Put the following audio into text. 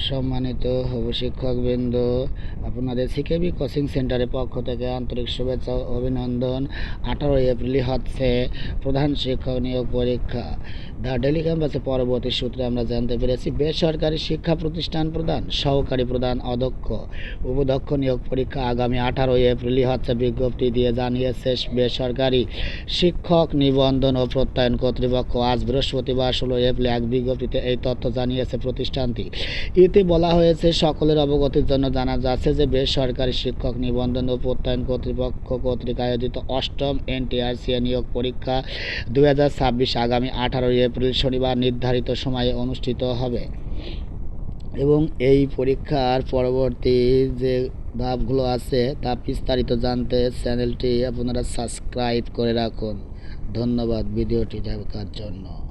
সম্মানিত শিক্ষকবৃন্দ, আপনাদের CKB coaching সেন্টারের পক্ষ থেকে আন্তরিক শুভেচ্ছা ও অভিনন্দন। 18 এপ্রিল হচ্ছে প্রধান শিক্ষক নিয়োগ পরীক্ষা। দ্য ডেলি ক্যাম্পাসে পরবর্তী সূত্রে আমরা জানতে পেরেছি, বেসরকারি শিক্ষা প্রতিষ্ঠান প্রধান, সহকারী প্রধান, অধ্যক্ষ, উপাধ্যক্ষ নিয়োগ পরীক্ষা আগামী 18 এপ্রিল হচ্ছে বিজ্ঞপ্তি দিয়ে জানিয়েছে বেসরকারি শিক্ষক নিবন্ধন ও প্রত্যয়ন কর্তৃপক্ষ। আজ বৃহস্পতিবার 16 এপ্রিল এক বিজ্ঞপ্তিতে এই তথ্য জানিয়েছে প্রতিষ্ঠানটি। এতে বলা হয়েছে, সকলের অবগতির জন্য জানা যাচ্ছে যে বেসরকারি শিক্ষক নিবন্ধন ও প্রত্যয়ন কর্তৃপক্ষ কর্তৃক আয়োজিত অষ্টম এনটিআরসিএ নিয়োগ পরীক্ষা 2026 আগামী 18 এপ্রিল শনিবার নির্ধারিত সময়ে অনুষ্ঠিত হবে এবং এই পরীক্ষার পরবর্তী যে ধাপগুলো আছে তা বিস্তারিত জানতে চ্যানেলটি আপনারা সাবস্ক্রাইব করে রাখুন। ধন্যবাদ ভিডিওটি দেখার জন্য।